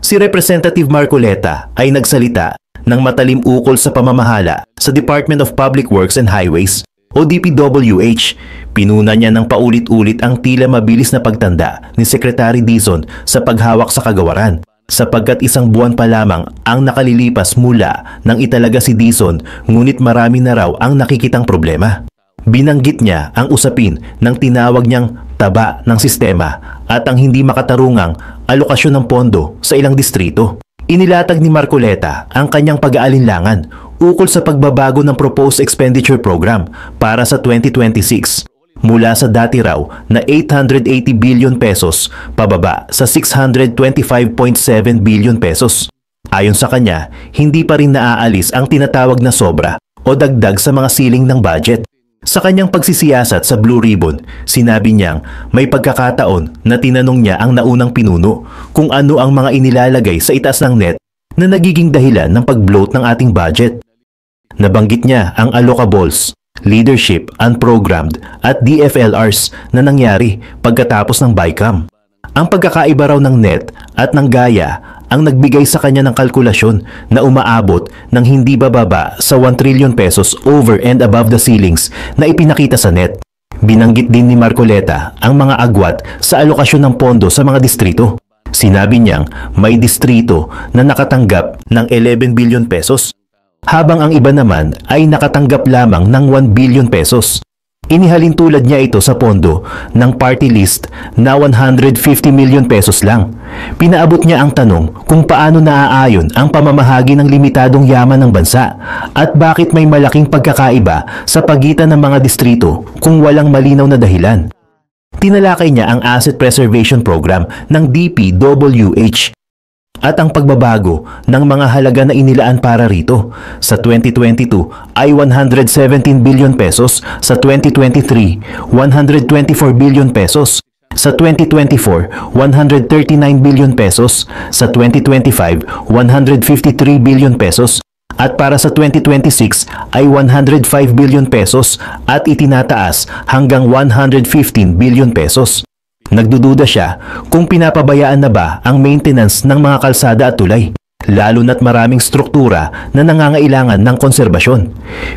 Si Representative Marcoleta ay nagsalita ng matalim ukol sa pamamahala sa Department of Public Works and Highways o DPWH. Pinuna niya ng paulit-ulit ang tila mabilis na pagtanda ni Secretary Dizon sa paghawak sa kagawaran, sapagkat isang buwan pa lamang ang nakalilipas mula nang italaga si Dizon, ngunit marami na raw ang nakikitang problema. Binanggit niya ang usapin ng tinawag niyang taba ng sistema at ang hindi makatarungang alokasyon ng pondo sa ilang distrito. Inilatag ni Marcoleta ang kanyang pag-aalinlangan ukol sa pagbabago ng Proposed Expenditure Program para sa 2026 mula sa dati raw na 880 billion pesos pababa sa 625.7 billion pesos. Ayon sa kanya, hindi pa rin naaalis ang tinatawag na sobra o dagdag sa mga siling ng budget. Sa kanyang pagsisiyasat sa Blue Ribbon, sinabi niyang may pagkakataon na tinanong niya ang naunang pinuno kung ano ang mga inilalagay sa itaas ng net na nagiging dahilan ng pag-bloat ng ating budget. Nabanggit niya ang allocables, leadership, unprogrammed at DFLRs na nangyari pagkatapos ng BICAM. Ang pagkakaiba raw ng net at ng gaya ang nagbigay sa kanya ng kalkulasyon na umaabot ng hindi bababa sa 1 trillion pesos over and above the ceilings na ipinakita sa net. Binanggit din ni Marcoleta ang mga agwat sa alokasyon ng pondo sa mga distrito. Sinabi niyang may distrito na nakatanggap ng 11 billion pesos, habang ang iba naman ay nakatanggap lamang ng 1 billion pesos. Inihalin tulad niya ito sa pondo ng party list na 150 million pesos lang. Pinaabot niya ang tanong kung paano naaayon ang pamamahagi ng limitadong yaman ng bansa at bakit may malaking pagkakaiba sa pagitan ng mga distrito kung walang malinaw na dahilan. Tinalakay niya ang Asset Preservation Program ng DPWH at ang pagbabago ng mga halaga na inilaan para rito. Sa 2022 ay 117 billion pesos, sa 2023 124 billion pesos, sa 2024 139 billion pesos, sa 2025 153 billion pesos, at para sa 2026 ay 105 billion pesos at itinataas hanggang 115 billion pesos. Nagdududa siya kung pinapabayaan na ba ang maintenance ng mga kalsada at tulay, lalo na't maraming struktura na nangangailangan ng konserbasyon.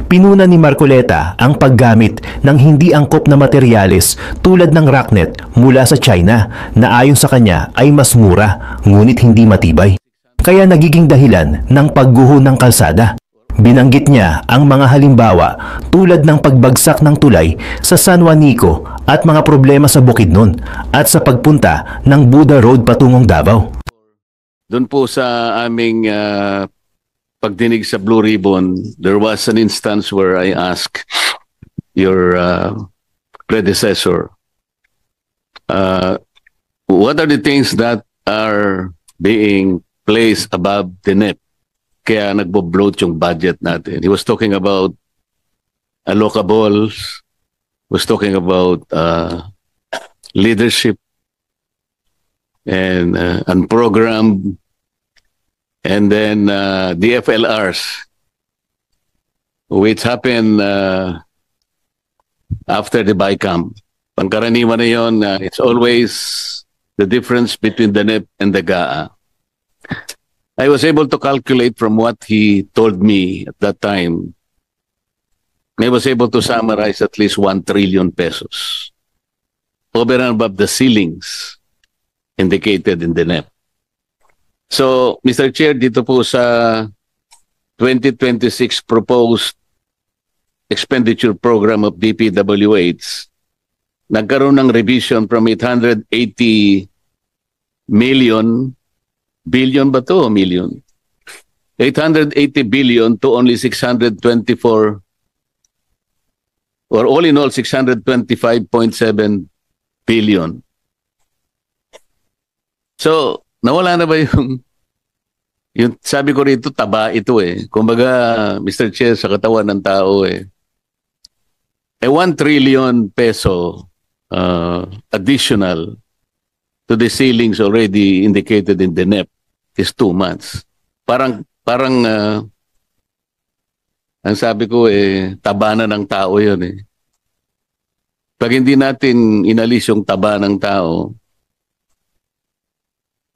Pinuna ni Marcoleta ang paggamit ng hindi angkop na materyales tulad ng rocknet mula sa China na ayon sa kanya ay mas mura ngunit hindi matibay, kaya nagiging dahilan ng pagguho ng kalsada. Binanggit niya ang mga halimbawa tulad ng pagbagsak ng tulay sa San Juanico at mga problema sa Bukidnon at sa pagpunta ng Buda Road patungong Davao. Doon po sa aming pagdinig sa Blue Ribbon, there was an instance where I asked your predecessor, what are the things that are being placed above the net? Kaya nagbo-bloat yung budget natin. He was talking about allocables, was talking about leadership and unprogrammed, and then DFLRs, which happened after the BICAM. Pangkaraniwan na yun, it's always the difference between the NEP and the GAA. I was able to calculate from what he told me at that time. I was able to summarize at least 1 trillion pesos over and above the ceilings indicated in the NEP. So, Mr. Chair, dito po sa 2026 proposed expenditure program of DPWH, nagkaroon ng revision from 880 million. Billion ba to o million? 880 billion to only 624, or all in all 625.7 billion. So, nawala na ba yung sabi ko rito, taba ito eh. Kumbaga, Mr. Chair, sa katawan ng tao eh. 1 trillion peso additional to the ceilings already indicated in the NEP is 2 months. Parang ang sabi ko eh, taba na ng tao yun eh. Pag hindi natin inalis yung taba ng tao,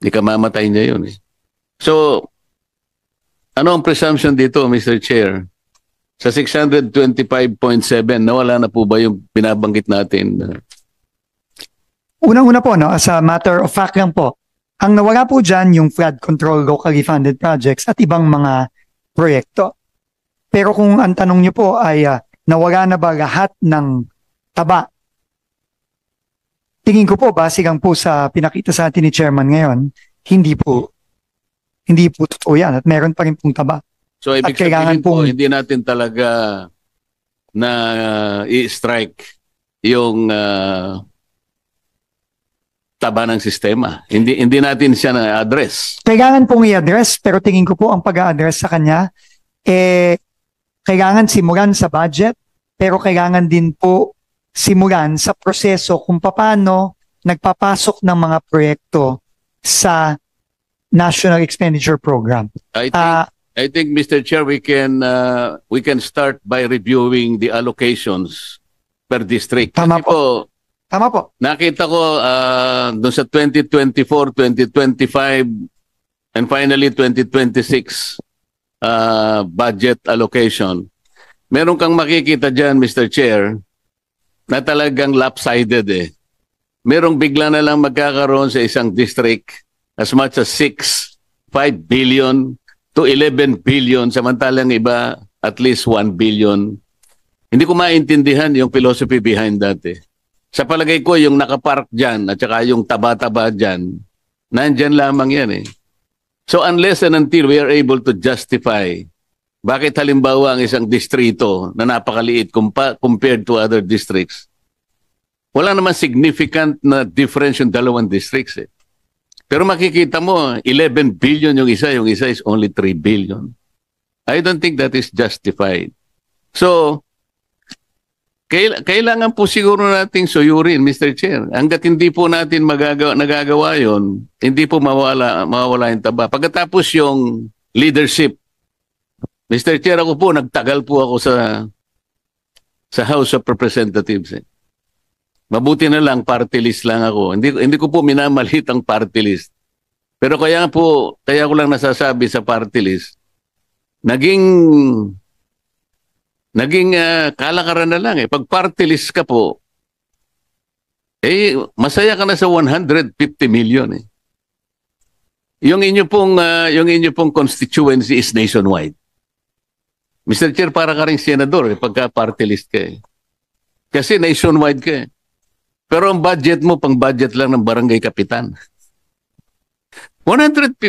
ikamamatay niya yun eh. So, ano ang presumption dito, Mr. Chair? Sa 625.7, nawala na po ba yung binabanggit natin? Unang-una po, no, as a matter of fact lang po, ang nawala po dyan yung flood control locally funded projects at ibang mga proyekto. Pero kung ang tanong niyo po ay nawala na ba lahat ng taba? Tingin ko po, base lang po sa pinakita sa atin ni Chairman ngayon, hindi po totoo yan at meron pa rin pong taba. So, ibig sabihin po, hindi natin talaga na i-strike yung taba ng sistema. Hindi natin siya na-address. Kailangan pong i-address, pero tingin ko po ang pag-a-address sa kanya, kailangan simulan sa budget, pero kailangan din po simulan sa proseso kung paano nagpapasok ng mga proyekto sa National Expenditure Program. I think, Mr. Chair, we can start by reviewing the allocations per district. Tama Kasi po. Tama po. Nakita ko doon sa 2024, 2025, and finally 2026 budget allocation. Meron kang makikita dyan, Mr. Chair, na talagang lopsided eh. Merong bigla na lang magkakaroon sa isang district as much as 5 billion to 11 billion, samantalang iba at least 1 billion. Hindi ko maintindihan yung philosophy behind that eh. Sa palagay ko, yung nakapark dyan at saka yung taba-taba dyan, nandyan lamang yan eh. So unless and until we are able to justify bakit halimbawa ang isang distrito na napakaliit compared to other districts, wala naman significant na difference yung dalawang districts eh. Pero makikita mo, 11 billion yung isa is only 3 billion. I don't think that is justified. So, kailangan po siguro nating suyurin, Mr. Chair. Hanggat hindi po natin nagagawa yon, hindi po mawawala yung taba. Pagkatapos yung leadership, Mr. Chair, ako po, nagtagal po ako sa House of Representatives. Eh. Mabuti na lang, party list lang ako. Hindi ko po minamalit ang party list. Pero kaya ko lang nasasabi sa party list, naging kalakaran na lang eh. Pag party list ka po, masaya ka na sa 150 million eh. Yung inyo pong constituency is nationwide. Mr. Chair, para ka rin senador eh, pagka party list ka eh. Kasi nationwide ka eh. Pero ang budget mo, pang budget lang ng barangay kapitan. 150.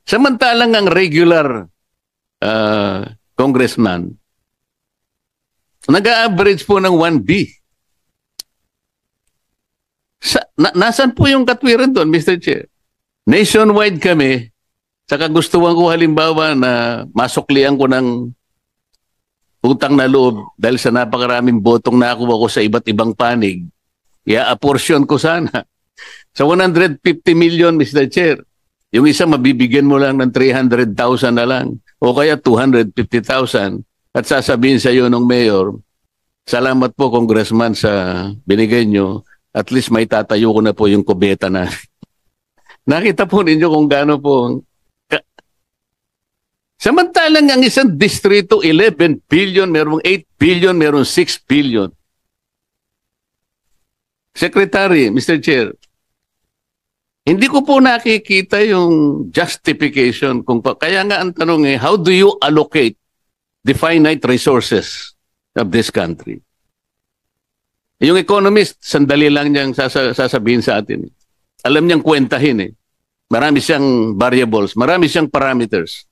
Samantalang ang regular congressman, nag-average po ng 1B. Nasaan po yung katwiran doon, Mr. Chair? Nationwide kami, sa kagustuhan ko halimbawa na masuklian ko ng utang na loob dahil sa napakaraming botong nakuha ko sa iba't ibang panig, i-apportion ko sana. Sa 150 million, Mr. Chair, yung isa mabibigyan mo lang ng 300,000 na lang o kaya 250,000. At sasabihin sa iyo ng mayor, salamat po congressman sa binigay nyo, at least may tatayo ko na po yung kubeta na. Nakita po ninyo kung gaano po. Samantalang ang isang distrito, 11 billion, merong 8 billion, merong 6 billion. Secretary, Mr. Chair, hindi ko po nakikita yung justification. Kaya nga ang tanong how do you allocate the finite resources of this country? Yung economist, sandali lang niyang sasabihin sa atin. Alam niyang kwentahin eh. Marami siyang variables, marami siyang parameters.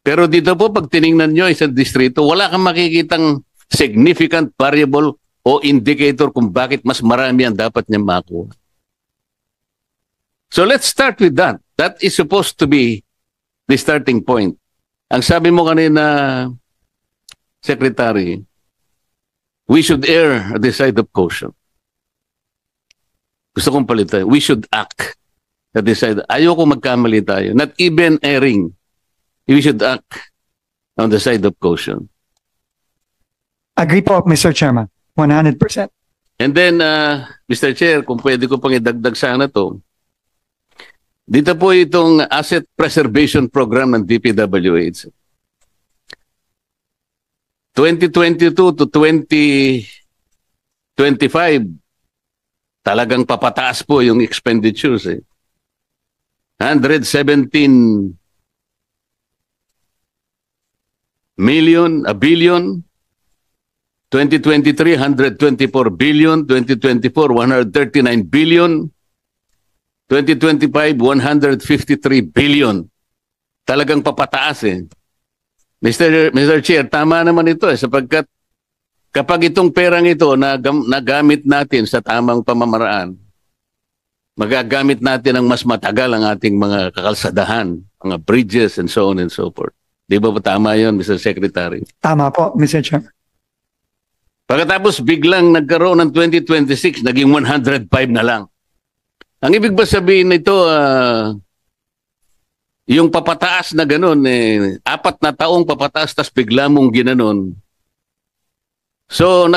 Pero dito po, pag tiningnan niyo isang distrito, wala kang makikitang significant variable o indicator kung bakit mas marami ang dapat niya makuha. So let's start with that. That is supposed to be the starting point. Ang sabi mo kanina, Secretary, we should err at the side of caution. Gusto kong palitan. We should act at the side. Ayoko magkamali tayo. Not even erring. We should act on the side of caution. Agree po, Mr. Chairman. 100%. And then, Mr. Chair, kung pwede ko pang idagdag sana to, Dito po itong Asset Preservation Program ng DPWH. 2022 to 2025, talagang papataas po yung expenditures. 117 million, a billion. 2023, 124 billion. 2024, 139 billion. 2025, 153 billion. Talagang papataas Mr. Chair, tama naman ito sapagkat kapag itong perang ito nagamit natin sa tamang pamamaraan, magagamit natin ang mas matagal ang ating mga kakalsadahan, mga bridges and so on and so forth. Di ba tama yun, Mr. Secretary? Tama po, Mr. Chair. Pagkatapos biglang nagkaroon ng 2026, naging 105 na lang. Ang ibig ba sabihin nito, yung papataas na ganun, 4 na taong papataas, tas bigla mong ginanon. So,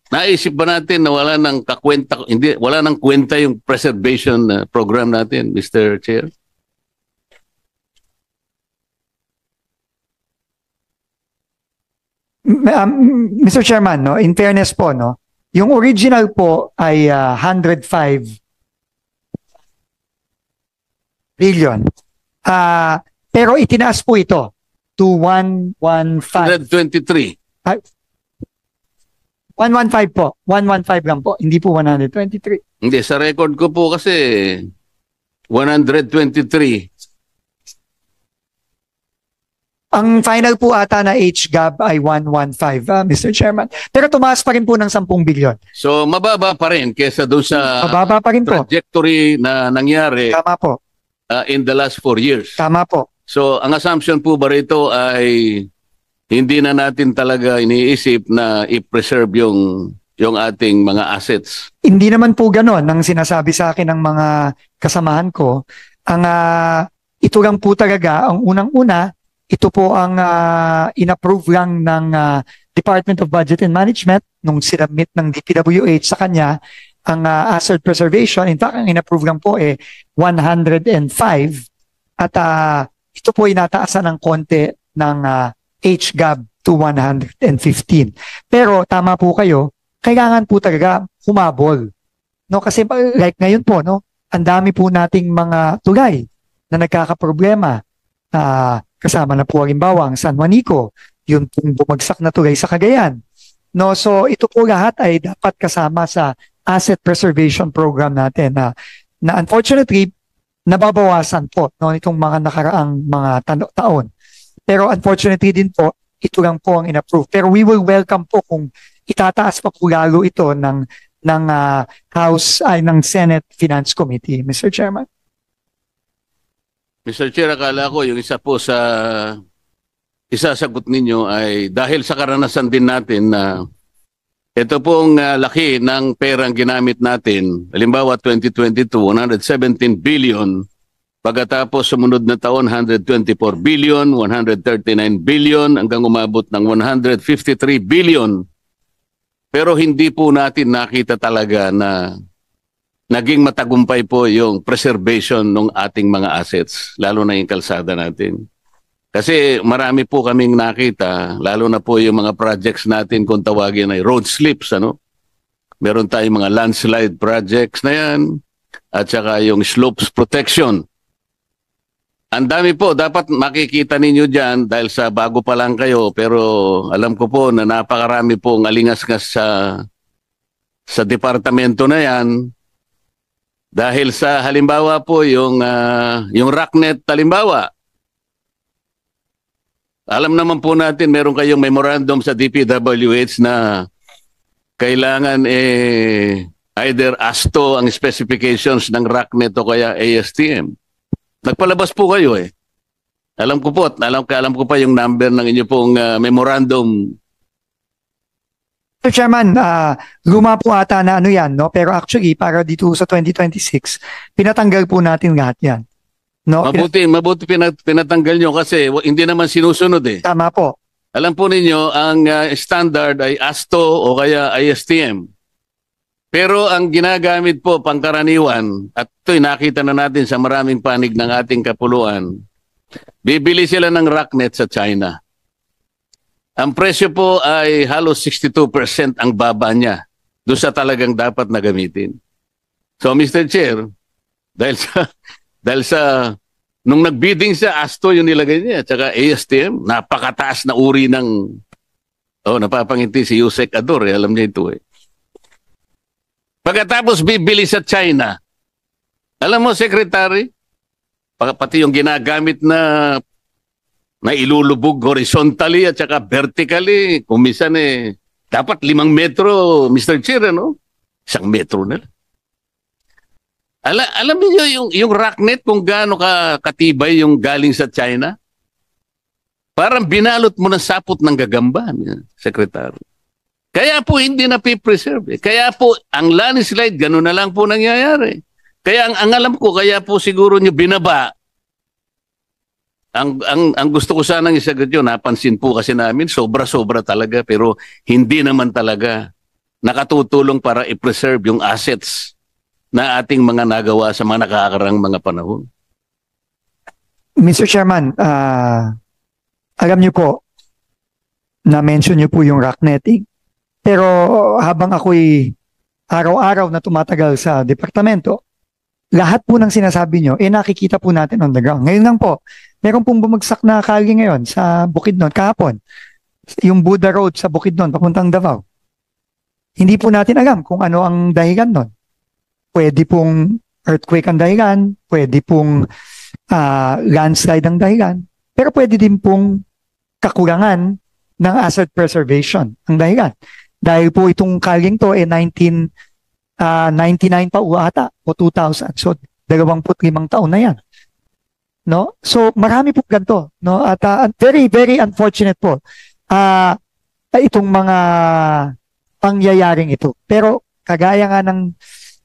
naisip ba natin na wala nang kakwenta, wala nang kwenta yung preservation program natin, Mr. Chair? Mr. Chairman, in fairness po, yung original po ay 105 billion. Pero itinaas po ito to 115. 123. 115 po. 115 lang po. Hindi po 123. Hindi, sa record ko po kasi 123. Ang final po ata na HGAB ay 115, Mr. Chairman. Pero tumaas pa rin po ng 10 billion. So, mababa pa rin kesa doon sa mababa pa rin po. Trajectory na nangyari. Tama po. In the last 4 years. Tama po. So, ang assumption po ba rito ay hindi na natin talaga iniisip na i-preserve yung ating mga assets? Hindi naman po ganon ang sinasabi sa akin ng mga kasamahan ko. Ito lang po talaga, ang unang-una, ito po ang inapprove lang ng Department of Budget and Management nung sinabmit ng DPWH sa kanya ang asset preservation. In fact, ang inapprove lang po 105 at ito po inataasan ng konti ng HGAB to 115. Pero tama po kayo, kailangan po talaga humabol. Kasi like ngayon po, ang dami po nating mga tulay na nagkakaproblema. Kasama na po halimbawa ang San Juanico, yung bumagsak na tulay sa Cagayan. So ito po lahat ay dapat kasama sa asset preservation program natin na unfortunately nababawasan po itong mga nakaraang mga taon. Pero unfortunately din po, ito lang po ang inapprove. Pero we will welcome po kung itataas pa po lalo ito ng ng Senate Finance Committee, Mr. Chairman. Mr. Chair, akala ko yung isa po sa isasagot ninyo ay dahil sa karanasan din natin na ito pong laki ng perang ginamit natin. Halimbawa, 2022, 117 billion. Pagkatapos sumunod na taon, 124 billion, 139 billion, hanggang umabot ng 153 billion. Pero hindi po natin nakita talaga na naging matagumpay po yung preservation ng ating mga assets, lalo na yung kalsada natin. Kasi marami po kaming nakita, lalo na po yung mga projects natin kung tawagin ay road slips. Meron tayong mga landslide projects na yan, at saka yung slopes protection. Ang dami po, dapat makikita ninyo dyan dahil sa bago pa lang kayo, pero alam ko po na napakarami pong alingas-ngas sa departamento na yan. Dahil sa halimbawa po yung rocknet halimbawa. Alam naman po natin meron kayong memorandum sa DPWH na kailangan either ASTO ang specifications ng rocknet o kaya ASTM. Nagpalabas po kayo Alam ko po, alam ko pa yung number ng inyo pong memorandum. Mr. Chairman, luma po ata na yan, pero actually para dito sa 2026, pinatanggal po natin lahat yan. Mabuti pinatanggal nyo kasi hindi naman sinusunod Tama po. Alam po ninyo, ang standard ay ASTO o kaya ISTM. Pero ang ginagamit po pangkaraniwan, at ito'y nakita na natin sa maraming panig ng ating kapuluan, bibili sila ng rocknet sa China. Ang presyo po ay halos 62% ang baba niya doon sa talagang dapat na gamitin. So Mr. Chair, dahil sa nung nagbidding siya, ASTO yung nilagay niya, at saka ASTM, napakataas na uri ng, napapangiti si Yusek Ador, alam niya ito eh. Pagkatapos bibili sa China, alam mo, Secretary, pati yung ginagamit na ilulubog horizontally at saka vertically, kung minsan dapat 5 metro, Mr. Chair, 1 metro na. Alam niyo yung rocknet kung gaano katibay yung galing sa China? Parang binalot mo ng sapot ng gagamba, Secretary. Kaya po hindi na preserve. Kaya po ang landslide, gano'n na lang po nangyayari. Kaya ang alam ko, kaya po siguro nyo binaba. Ang gusto ko sanang isagot yun, napansin po kasi namin, sobra-sobra talaga, pero hindi naman talaga nakatutulong para i-preserve yung assets na ating mga nagawa sa mga nakakarang mga panahon. Mr. Chairman, alam niyo po, na-mention niyo po yung rocknetting. Pero habang ako'y araw-araw na tumatagal sa departamento, lahat po ng sinasabi nyo, nakikita po natin on the ground. Ngayon lang po, meron pong bumagsak na kalye ngayon sa Bukidnon, kahapon. Yung Buda Road sa Bukidnon, papuntang Davao. Hindi po natin alam kung ano ang dahilan nun. Pwede pong earthquake ang dahilan, pwede pong landslide ang dahilan, pero pwede din pong kakulangan ng asset preservation ang dahilan. Dahil po itong kalyeng to 1999 pa ata o 2000. So 25 taon na yan. No? So marami po ganito, no? At very very unfortunate po itong mga pangyayaring ito. Pero kagaya nga ng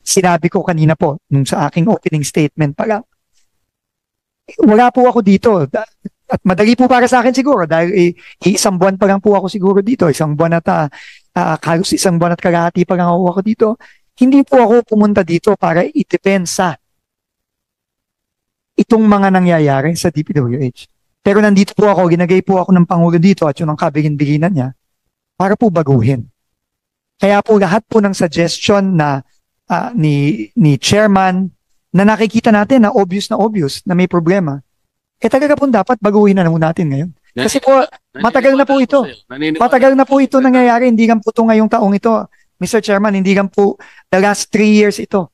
sinabi ko kanina po nung sa aking opening statement pa lang, wala po ako dito. At madali po para sa akin siguro dahil isang buwan pa lang po ako siguro dito. Isang buwan at halos isang buwan at kalahati pa lang ako dito. Hindi po ako pumunta dito para i-depensa itong mga nangyayari sa DPWH. Pero nandito po ako, ginagay po ako ng Pangulo dito at yun ang kabilin-bilinan niya para po baguhin. Kaya po lahat po ng suggestion na ni Chairman na nakikita natin na obvious na may problema, talaga po dapat baguhin na natin ngayon. Kasi po, matagal na po ito. Matagal na po ito nangyayari. Hindi lang po ito ngayong taong ito. Mr. Chairman, hindi lang po the last 3 years ito.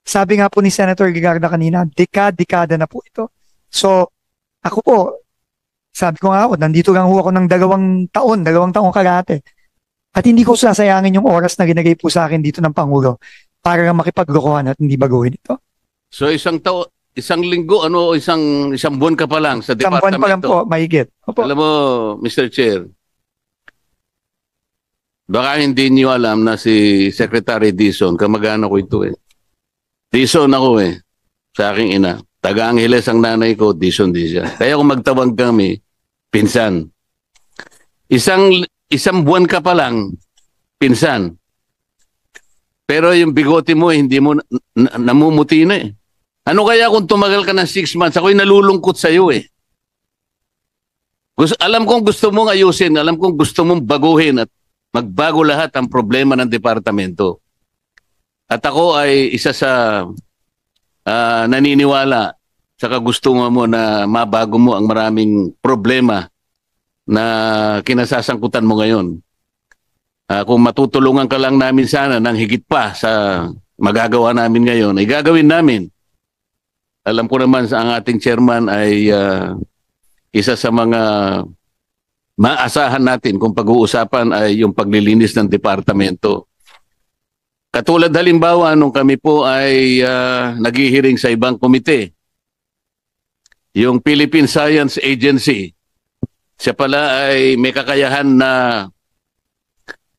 Sabi nga po ni Senator Gigarda kanina, dekada na po ito. So, ako po, sabi ko nga nandito lang ako ng 2 taong kalahati. At hindi ko sasayangin yung oras na ginagay po sa akin dito ng Pangulo para makipaglokohan at hindi baguhin ito. So isang linggo, isang buwan ka pa lang sa departamento. Isang buwan pa lang po, mahigit. Opo. Alam mo, Mr. Chair, baka hindi niyo alam na si Secretary Dizon, kamag-anak ko ito eh. Dizon ako sa aking ina. Taga-Angeles ang nanay ko, Dizon din siya. Kaya kung magtawag kami, pinsan. Isang buwan ka pa lang, pinsan. Pero yung bigote mo, hindi mo namumuti na eh. Ano kaya kung tumagal ka ng 6 months? Ako'y nalulungkot sa iyo eh. Alam kong gusto mong ayusin, alam kong gusto mong baguhin at magbago lahat ang problema ng departamento. At ako ay isa sa naniniwala sa gusto mo na mabago mo ang maraming problema na kinasasangkutan mo ngayon. Kung matutulungan ka lang namin sana ng higit pa sa magagawa namin ngayon, ay gagawin namin. Alam ko naman ang ating chairman ay isa sa mga maasahan natin kung pag-uusapan ay yung paglilinis ng departamento. Katulad halimbawa nung kami po ay naghihiring sa ibang komite, yung Philippine Science Agency, siya pala ay may kakayahan na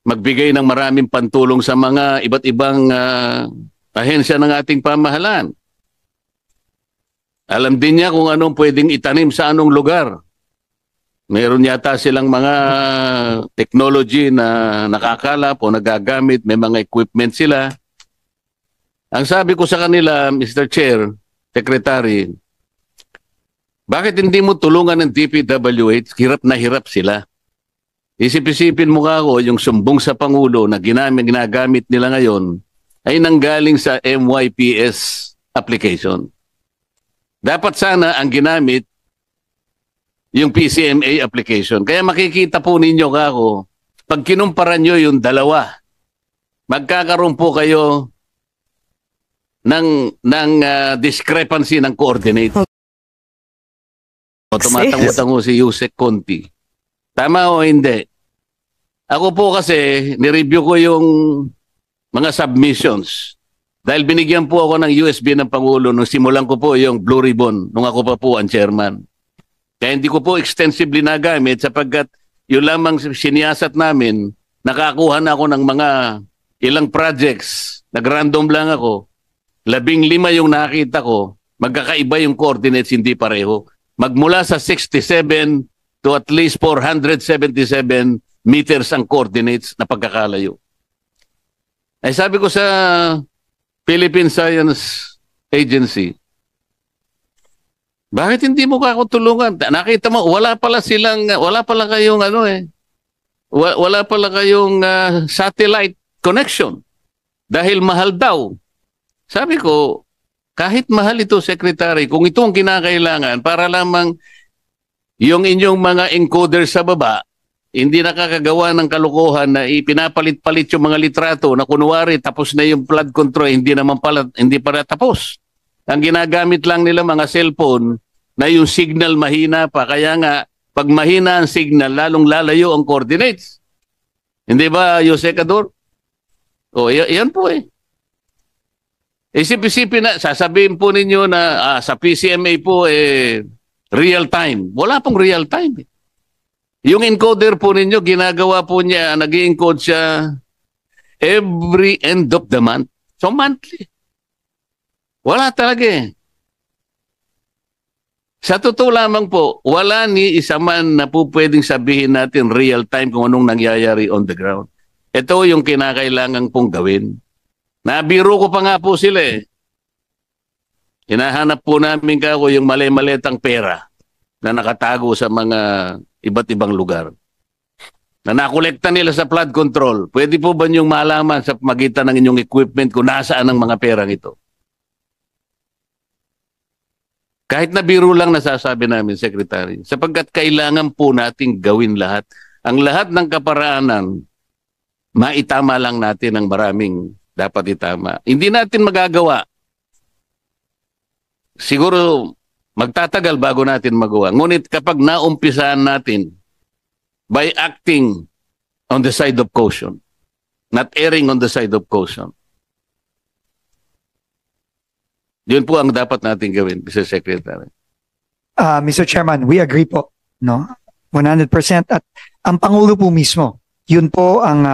magbigay ng maraming pantulong sa mga iba't ibang ahensya ng ating pamahalaan. Alam din niya kung anong pwedeng itanim sa anong lugar. Meron yata silang mga technology na nakakalap o nagagamit, may mga equipment sila. Ang sabi ko sa kanila, Mr. Chair, Secretary, bakit hindi mo tulungan ng DPWH? Hirap na hirap sila. Isip-isipin mo ako, yung sumbong sa Pangulo na ginagamit nila ngayon ay nanggaling sa MYPS application. Dapat sana ang ginamit yung PCMA application. Kaya makikita po ninyo kako, pag kinumpara nyo yung dalawa, magkakaroon po kayo ng discrepancy ng coordinate. Tumatango-tango si Yusek Conti. Tama o hindi? Ako po kasi, nireview ko yung mga submissions. Dahil binigyan po ako ng USB ng Pangulo nung simulan ko po yung Blue Ribbon nung ako pa po ang chairman. Kaya hindi ko po extensively nagamit sapagkat yung lamang siniyasat namin, nakakuha na ako ng mga ilang projects. Nag-random lang ako. 15 yung nakita ko. Magkakaiba yung coordinates, hindi pareho. Magmula sa 67 to at least 477 meters ang coordinates na pagkakalayo. Ay sabi ko sa Philippine Science Agency, bakit hindi mo ako tulungan? Nakita mo, wala pala kayong wala pala kayong satellite connection dahil mahal daw. Sabi ko, kahit mahal ito, Secretary, kung ito ang kinakailangan para lamang yung inyong mga encoder sa baba, hindi nakakagawa ng kalokohan na ipinapalit-palit yung mga litrato na kunwari tapos na yung flood control, hindi para tapos. Ang ginagamit lang nila mga cellphone na yung signal mahina pa. Kaya nga, pag mahina ang signal, lalong lalayo ang coordinates. Hindi ba, Yosekador? O, yan po eh. Isip-isipin na, sasabihin po ninyo na sa PCMA po real time. Wala pong real time. Yung encoder po ninyo, ginagawa po niya, nag-i-encode siya every end of the month. So monthly. Wala talaga eh. Sa totoo lamang po, wala ni isa man na po pwedeng sabihin natin real time kung anong nangyayari on the ground. Ito yung kinakailangan pong gawin. Nabiro ko pa nga po sila eh. Hinahanap po namin kako yung mali-maletang pera na nakatago sa mga iba't ibang lugar. Na nakolekta nila sa flood control. Pwede po ba niyong malaman sa magitan ng inyong equipment kung nasaan ang mga perang ito? Kahit na biro lang nasasabi namin, Secretary, sapagkat kailangan po nating gawin lahat. Ang lahat ng kaparaanan, maitama lang natin ang maraming dapat itama. Hindi natin magagawa. Siguro magtatagal bago natin magawa. Ngunit kapag naumpisahan natin by acting on the side of caution, not erring on the side of caution, yun po ang dapat natin gawin, Mr. Secretary. Mr. Chairman, we agree po, no? 100%. At ang Pangulo po mismo, yun po ang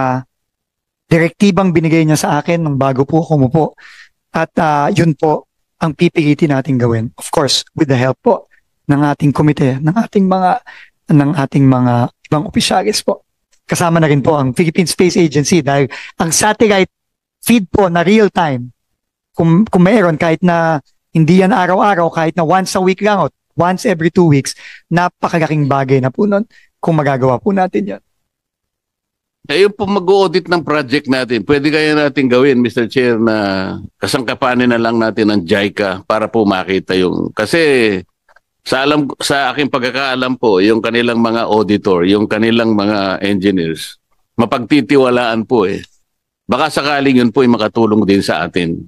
direktibang binigay niya sa akin nung bago po kumupo. At yun po ang pipilitin natin gawin. Of course, with the help po ng ating komite, ng ating mga ibang opisyalis po. Kasama na rin po ang Philippine Space Agency dahil ang satellite feed po na real time, kung mayroon kahit na hindi yan araw-araw, kahit na once a week lang o once every 2 weeks, napakalaking bagay na po nun kung magagawa po natin yan. Yung po mag-audit ng project natin, pwede kaya natin gawin, Mr. Chair, na kasangkapanin na lang natin ang JICA para po makita yung... Kasi sa aking pagkakaalam po, yung kanilang mga auditor, yung kanilang mga engineers, mapagtitiwalaan po eh. Baka sakaling yun po ay makatulong din sa atin.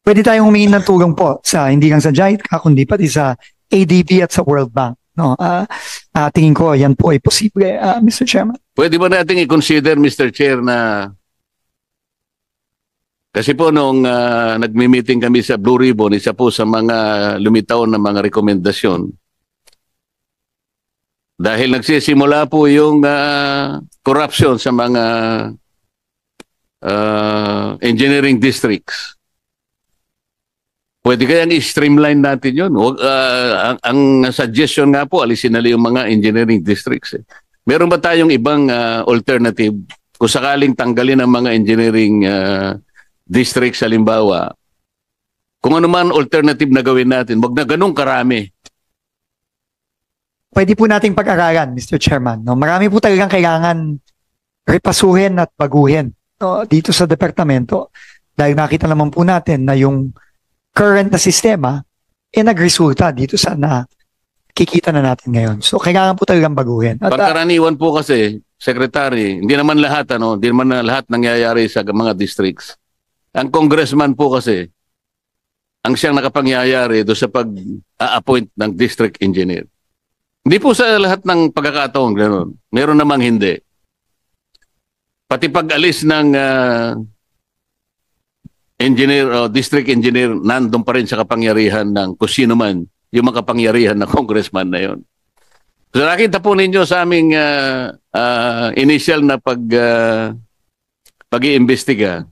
Pwede tayong humingi ng tulong po sa hindi lang sa JICA, kundi pati sa ADB at sa World Bank. No, tingin ko yan po ay posible, Mr. Chairman. Pwede ba natin i-consider, Mr. Chair, na kasi po nung nagmi-meeting kami sa Blue Ribbon, isa po sa mga lumitaw na mga rekomendasyon. Dahil nagsisimula po yung corruption sa mga engineering districts. Pwede kayang i-streamline natin yun. Ang suggestion nga po, alisin na yung mga engineering districts. Meron ba tayong ibang alternative kung sakaling tanggalin ang mga engineering districts halimbawa, kung ano man alternative na gawin natin, wag na ganun karami. Pwede po nating pag-aralan, Mr. Chairman. No? Marami po talagang kailangan repasuhin at baguhin, no? Dito sa departamento. Dahil nakita naman po natin na yung current na sistema nagresulta dito sa nakikita na natin ngayon. So kailangan po talagang baguhin. At, Pangkaraniwan po kasi, Secretary, hindi naman lahat nangyayari sa mga districts. Ang congressman po kasi, ang siyang nakapangyayari doon sa pag-a-appoint ng district engineer. Hindi po sa lahat ng pagkakataon ganoon. Meron namang hindi. Pati pag-alis ng engineer o district engineer, nandun pa rin sa kapangyarihan ng kung sino man yung makapangyarihan ng congressman na yon. So nakita po ninyo sa aming initial na pag-iimbestiga.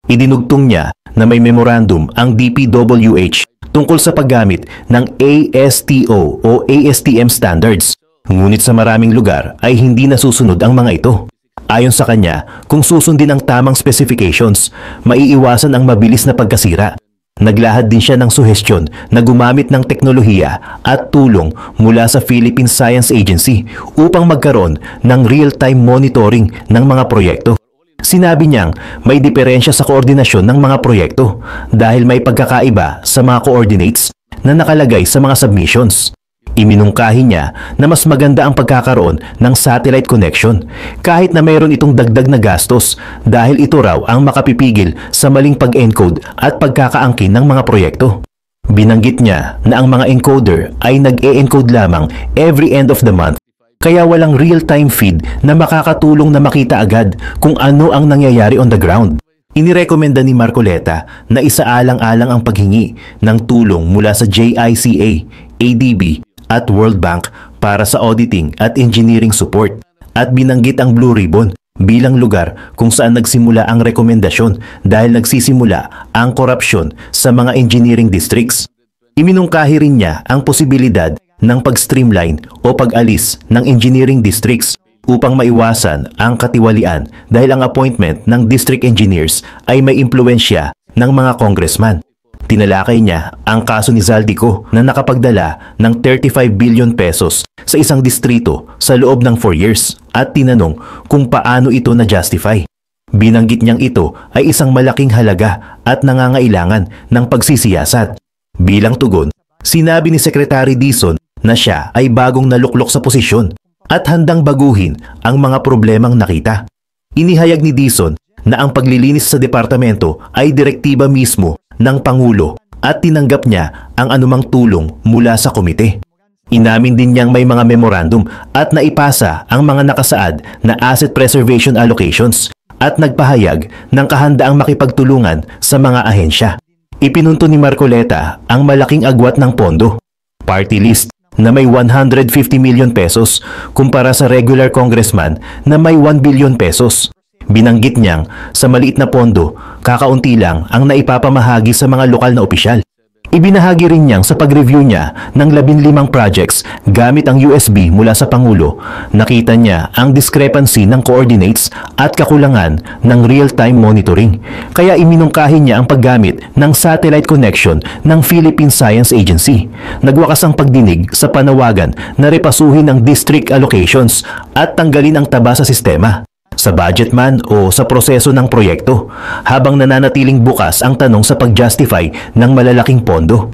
Idinugtong niya na may memorandum ang DPWH tungkol sa paggamit ng ASTO o ASTM standards. Ngunit sa maraming lugar ay hindi nasusunod ang mga ito. Ayon sa kanya, kung susundin ang tamang specifications, maiiwasan ang mabilis na pagkasira. Naglahad din siya ng suhestyon na gumamit ng teknolohiya at tulong mula sa Philippine Science Agency upang magkaroon ng real-time monitoring ng mga proyekto. Sinabi niyang may diferensya sa koordinasyon ng mga proyekto dahil may pagkakaiba sa mga coordinates na nakalagay sa mga submissions. Iminungkahi niya na mas maganda ang pagkakaroon ng satellite connection kahit na mayroon itong dagdag na gastos dahil ito raw ang makapipigil sa maling pag-encode at pagkakaangkin ng mga proyekto. Binanggit niya na ang mga encoder ay nag-e-encode lamang every end of the month. Kaya walang real-time feed na makakatulong na makita agad kung ano ang nangyayari on the ground. Inirekomenda ni Marcoleta na isaalang-alang ang paghingi ng tulong mula sa JICA, ADB at World Bank para sa auditing at engineering support. At binanggit ang Blue Ribbon bilang lugar kung saan nagsimula ang rekomendasyon dahil nagsisimula ang korupsyon sa mga engineering districts. Iminungkahi rin niya ang posibilidad ng pag-streamline o pag-alis ng engineering districts upang maiwasan ang katiwalian dahil ang appointment ng district engineers ay may impluensya ng mga congressman. Tinalakay niya ang kaso ni Zaldico na nakapagdala ng 35 billion pesos sa isang distrito sa loob ng 4 years at tinanong kung paano ito na-justify. Binanggit niyang ito ay isang malaking halaga at nangangailangan ng pagsisiyasat. Bilang tugon, sinabi ni Secretary Dizon na siya ay bagong naluklok sa posisyon at handang baguhin ang mga problemang nakita. Inihayag ni Dizon na ang paglilinis sa departamento ay direktiba mismo ng Pangulo at tinanggap niya ang anumang tulong mula sa komite. Inamin din niyang may mga memorandum at naipasa ang mga nakasaad na asset preservation allocations at nagpahayag ng kahandaang makipagtulungan sa mga ahensya. Ipinunto ni Marcoleta ang malaking agwat ng pondo, party list na may 150 million pesos kumpara sa regular congressman na may 1 billion pesos. Binanggit niyang sa maliit na pondo, kakaunti lang ang naipapamahagi sa mga lokal na opisyal. Ibinahagi rin niyang sa pag-review niya ng 15 projects gamit ang USB mula sa Pangulo, nakita niya ang discrepancy ng coordinates at kakulangan ng real-time monitoring. Kaya iminungkahi niya ang paggamit ng satellite connection ng Philippine Science Agency. Nagwakas ang pagdinig sa panawagan na repasuhin ang district allocations at tanggalin ang taba sa sistema. Sa budget man o sa proseso ng proyekto, habang nananatiling bukas ang tanong sa pag-justify ng malalaking pondo.